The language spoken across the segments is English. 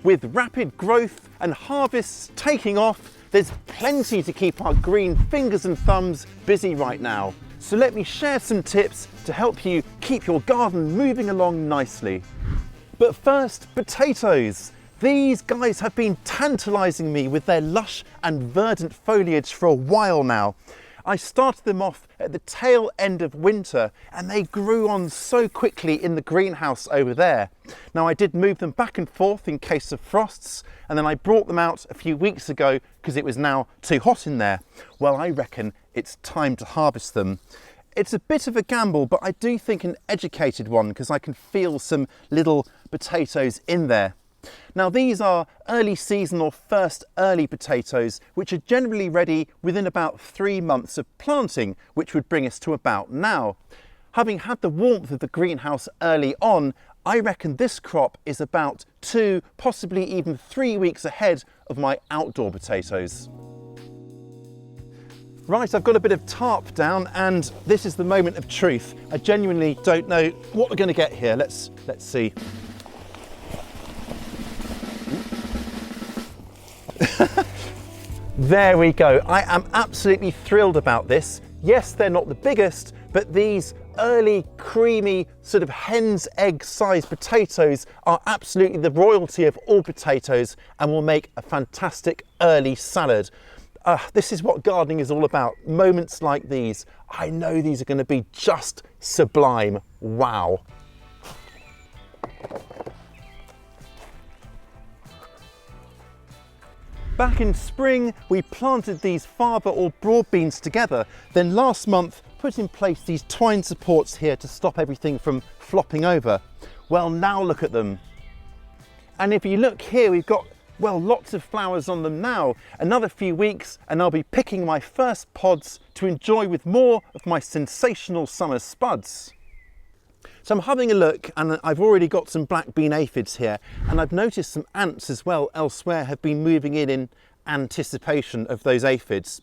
With rapid growth and harvests taking off, there's plenty to keep our green fingers and thumbs busy right now. So let me share some tips to help you keep your garden moving along nicely. But first, potatoes. These guys have been tantalising me with their lush and verdant foliage for a while now. I started them off at the tail end of winter and they grew on so quickly in the greenhouse over there. Now I did move them back and forth in case of frosts, and then I brought them out a few weeks ago because it was now too hot in there. Well, I reckon it's time to harvest them. It's a bit of a gamble, but I do think an educated one because I can feel some little potatoes in there. Now these are early season or first early potatoes, which are generally ready within about 3 months of planting, which would bring us to about now. Having had the warmth of the greenhouse early on, I reckon this crop is about 2, possibly even 3 weeks ahead of my outdoor potatoes. Right, I've got a bit of tarp down and this is the moment of truth. I genuinely don't know what we're going to get here. Let's see. There we go. I am absolutely thrilled about this. Yes, they're not the biggest, but these early creamy sort of hen's egg sized potatoes are absolutely the royalty of all potatoes and will make a fantastic early salad. This is what gardening is all about. Moments like these. I know these are going to be just sublime. Wow. Back in spring, we planted these fava or broad beans together. Then last month, put in place these twine supports here to stop everything from flopping over. Well, now look at them. And if you look here, we've got, well, lots of flowers on them now. Another few weeks and I'll be picking my first pods to enjoy with more of my sensational summer spuds. So I'm having a look and I've already got some black bean aphids here, and I've noticed some ants as well elsewhere have been moving in anticipation of those aphids.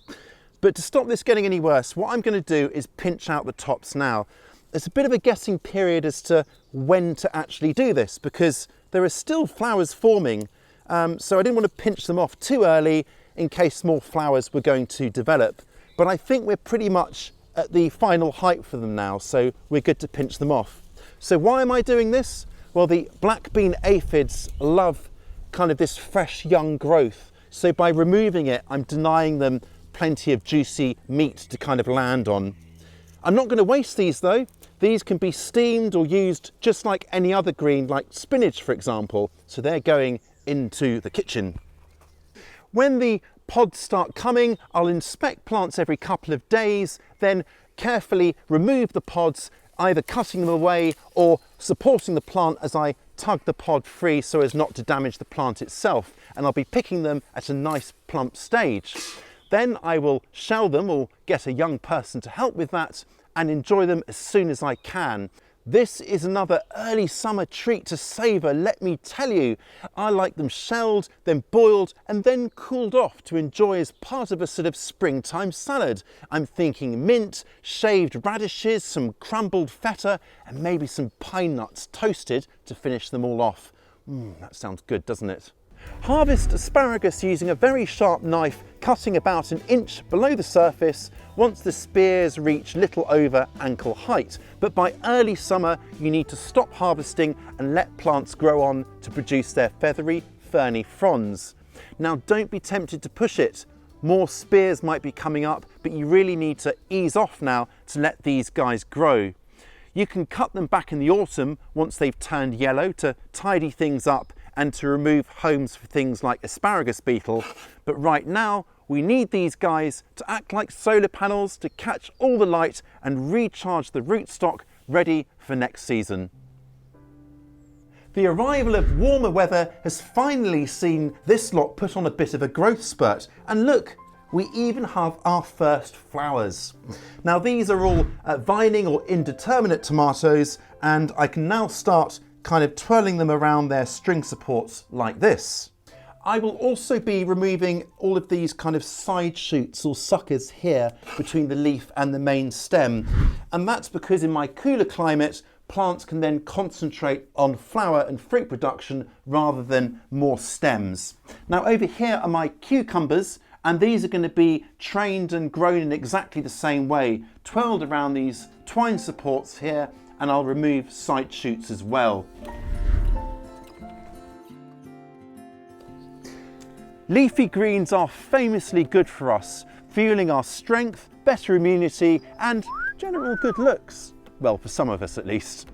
But to stop this getting any worse, what I'm going to do is pinch out the tops now. There's a bit of a guessing period as to when to actually do this because there are still flowers forming, so I didn't want to pinch them off too early in case more flowers were going to develop. But I think we're pretty much at the final height for them now, so we're good to pinch them off. So why am I doing this? Well, the black bean aphids love kind of this fresh young growth. So by removing it, I'm denying them plenty of juicy meat to kind of land on. I'm not going to waste these though. These can be steamed or used just like any other green, like spinach, for example. So they're going into the kitchen. When the pods start coming, I'll inspect plants every couple of days, then carefully remove the pods, either cutting them away or supporting the plant as I tug the pod free so as not to damage the plant itself. And I'll be picking them at a nice plump stage. Then I will shell them or get a young person to help with that and enjoy them as soon as I can. This is another early summer treat to savour, let me tell you. I like them shelled, then boiled and then cooled off to enjoy as part of a sort of springtime salad. I'm thinking mint, shaved radishes, some crumbled feta and maybe some pine nuts toasted to finish them all off. That sounds good, doesn't it? Harvest asparagus using a very sharp knife, cutting about 1 inch below the surface once the spears reach little over ankle height. But by early summer, you need to stop harvesting and let plants grow on to produce their feathery, ferny fronds. Now don't be tempted to push it. More spears might be coming up, but you really need to ease off now to let these guys grow. You can cut them back in the autumn once they've turned yellow to tidy things up and to remove homes for things like asparagus beetle. But right now, we need these guys to act like solar panels to catch all the light and recharge the rootstock ready for next season. The arrival of warmer weather has finally seen this lot put on a bit of a growth spurt. And look, we even have our first flowers. Now these are all vining or indeterminate tomatoes, and I can now start kind of twirling them around their string supports like this. I will also be removing all of these kind of side shoots or suckers here between the leaf and the main stem. And that's because in my cooler climate, plants can then concentrate on flower and fruit production rather than more stems. Now over here are my cucumbers, and these are going to be trained and grown in exactly the same way, twirled around these twine supports here, and I'll remove side shoots as well. Leafy greens are famously good for us, fueling our strength, better immunity and general good looks. Well, for some of us at least.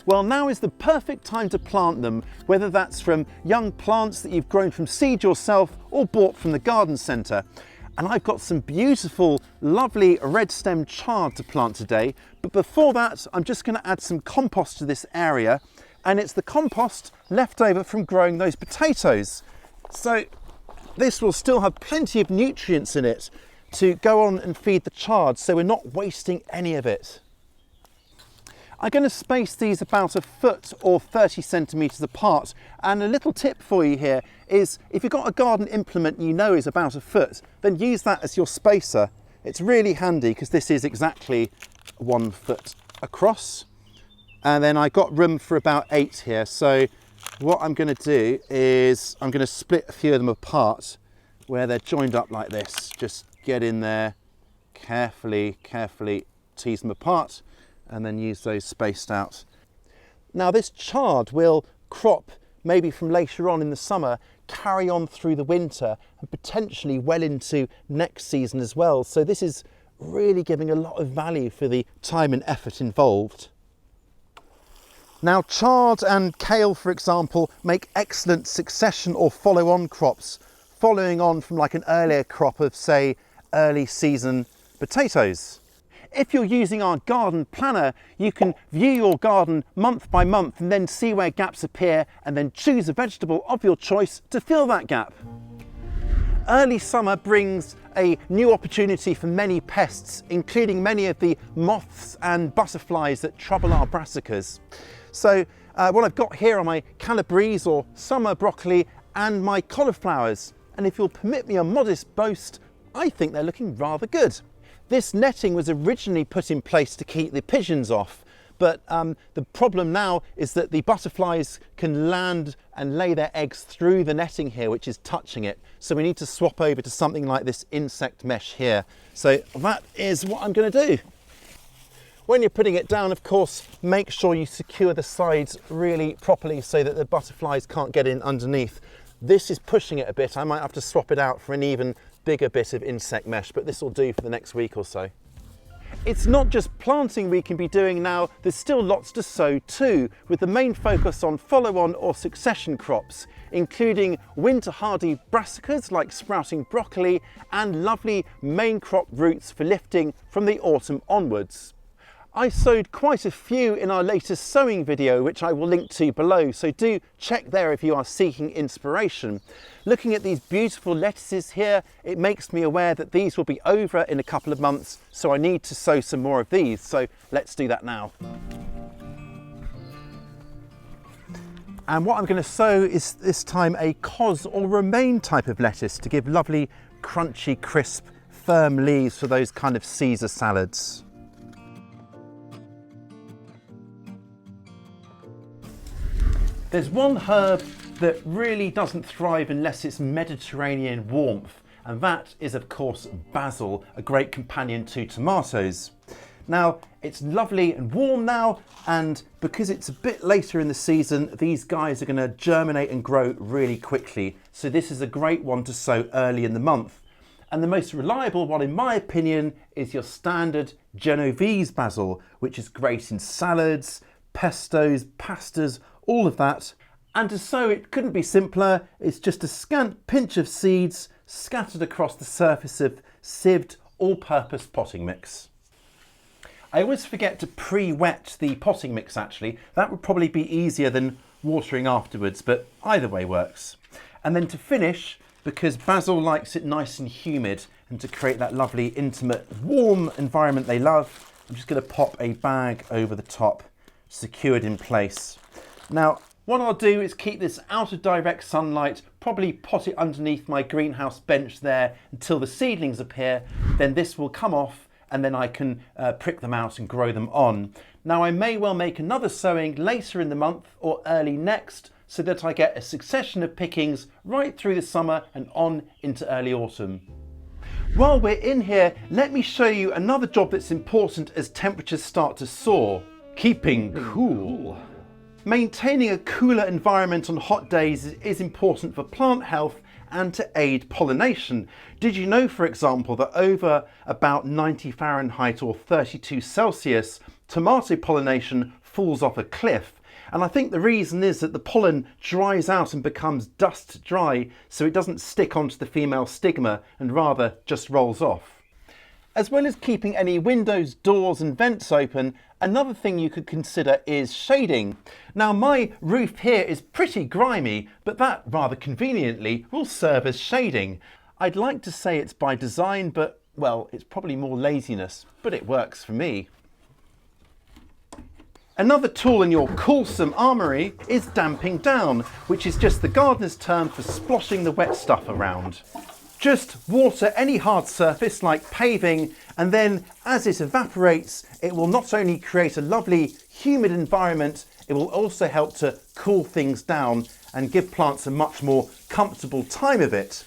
Well, now is the perfect time to plant them, whether that's from young plants that you've grown from seed yourself or bought from the garden centre. And I've got some beautiful, lovely red stem chard to plant today. But before that, I'm just going to add some compost to this area. And it's the compost left over from growing those potatoes. So this will still have plenty of nutrients in it to go on and feed the chard, so we're not wasting any of it. I'm going to space these about a foot or 30 centimetres apart, and a little tip for you here is if you've got a garden implement you know is about a foot, then use that as your spacer. It's really handy because this is exactly 1 foot across, and then I got room for about 8 here. So what I'm going to do is I'm going to split a few of them apart where they're joined up like this. Just get in there, carefully tease them apart, and then use those spaced out. Now this chard will crop maybe from later on in the summer, carry on through the winter and potentially well into next season as well. So this is really giving a lot of value for the time and effort involved. Now chard and kale, for example, make excellent succession or follow-on crops, following on from like an earlier crop of, say, early season potatoes. If you're using our garden planner, you can view your garden month by month and then see where gaps appear and then choose a vegetable of your choice to fill that gap. Early summer brings a new opportunity for many pests, including many of the moths and butterflies that trouble our brassicas. So what I've got here are my calabrese or summer broccoli and my cauliflowers. And if you'll permit me a modest boast, I think they're looking rather good. This netting was originally put in place to keep the pigeons off, but the problem now is that the butterflies can land and lay their eggs through the netting here, which is touching it. So we need to swap over to something like this insect mesh here. So that is what I'm going to do. When you're putting it down, of course, make sure you secure the sides really properly so that the butterflies can't get in underneath. This is pushing it a bit. I might have to swap it out for an even bigger bit of insect mesh, but this will do for the next week or so. It's not just planting we can be doing now, there's still lots to sow too, with the main focus on follow-on or succession crops, including winter hardy brassicas like sprouting broccoli and lovely main crop roots for lifting from the autumn onwards. I sowed quite a few in our latest sowing video, which I will link to below, so do check there if you are seeking inspiration. Looking at these beautiful lettuces here, it makes me aware that these will be over in a couple of months, so I need to sow some more of these, so let's do that now. And what I'm going to sow is this time a cos or romaine type of lettuce to give lovely, crunchy, crisp, firm leaves for those kind of Caesar salads. There's one herb that really doesn't thrive unless it's Mediterranean warmth, and that is of course basil, a great companion to tomatoes. Now it's lovely and warm now, and because it's a bit later in the season, these guys are going to germinate and grow really quickly, so this is a great one to sow early in the month. And the most reliable one in my opinion is your standard Genovese basil, which is great in salads, pestos, pastas, all of that. And to sow it couldn't be simpler. It's just a scant pinch of seeds scattered across the surface of sieved all-purpose potting mix. I always forget to pre-wet the potting mix actually. That would probably be easier than watering afterwards, but either way works. And then to finish, because basil likes it nice and humid and to create that lovely intimate warm environment they love, I'm just going to pop a bag over the top, secured in place. Now, what I'll do is keep this out of direct sunlight, probably pot it underneath my greenhouse bench there until the seedlings appear, then this will come off and then I can prick them out and grow them on. Now I may well make another sowing later in the month or early next, so that I get a succession of pickings right through the summer and on into early autumn. While we're in here, let me show you another job that's important as temperatures start to soar: keeping cool. Maintaining a cooler environment on hot days is important for plant health and to aid pollination. Did you know, for example, that over about 90 Fahrenheit or 32 Celsius, tomato pollination falls off a cliff? And I think the reason is that the pollen dries out and becomes dust dry, so it doesn't stick onto the female stigma and rather just rolls off. As well as keeping any windows, doors and vents open, another thing you could consider is shading. Now my roof here is pretty grimy, but that rather conveniently will serve as shading. I'd like to say it's by design, but well, it's probably more laziness, but it works for me. Another tool in your coolsome armoury is damping down, which is just the gardener's term for sploshing the wet stuff around. Just water any hard surface like paving, and then as it evaporates, it will not only create a lovely humid environment, it will also help to cool things down and give plants a much more comfortable time of it.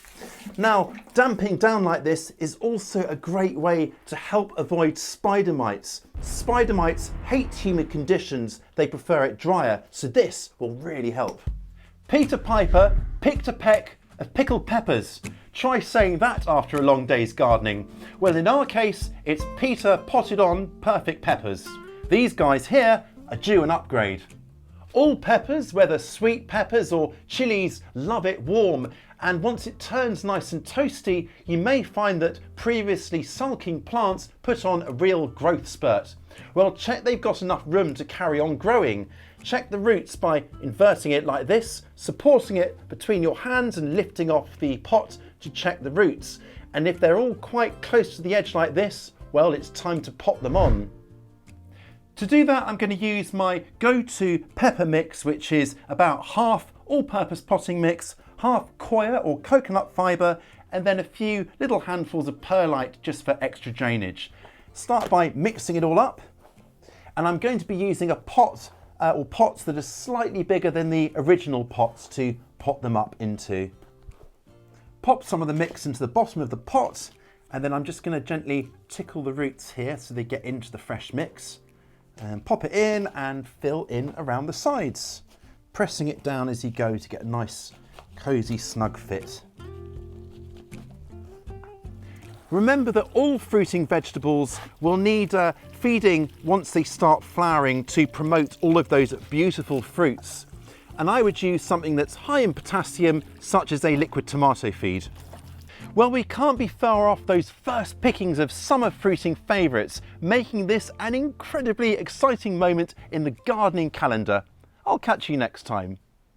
Now, damping down like this is also a great way to help avoid spider mites. Spider mites hate humid conditions, they prefer it drier, so this will really help. Peter Piper picked a peck of pickled peppers. Try saying that after a long day's gardening. Well, in our case, it's Peter potted on perfect peppers. These guys here are due an upgrade. All peppers, whether sweet peppers or chilies, love it warm, and once it turns nice and toasty, you may find that previously sulking plants put on a real growth spurt. Well, check they've got enough room to carry on growing. Check the roots by inverting it like this, supporting it between your hands and lifting off the pot to check the roots. And if they're all quite close to the edge like this, well, it's time to pop them on. To do that, I'm going to use my go-to pepper mix, which is about half all-purpose potting mix, half coir or coconut fibre, and then a few little handfuls of perlite just for extra drainage. Start by mixing it all up, and I'm going to be using a pot or pots that are slightly bigger than the original pots to pot them up into. Pop some of the mix into the bottom of the pot, and then I'm just going to gently tickle the roots here so they get into the fresh mix. And pop it in and fill in around the sides, pressing it down as you go to get a nice cosy snug fit. Remember that all fruiting vegetables will need feeding once they start flowering to promote all of those beautiful fruits, and I would use something that's high in potassium, such as a liquid tomato feed. Well, we can't be far off those first pickings of summer fruiting favourites, making this an incredibly exciting moment in the gardening calendar. I'll catch you next time.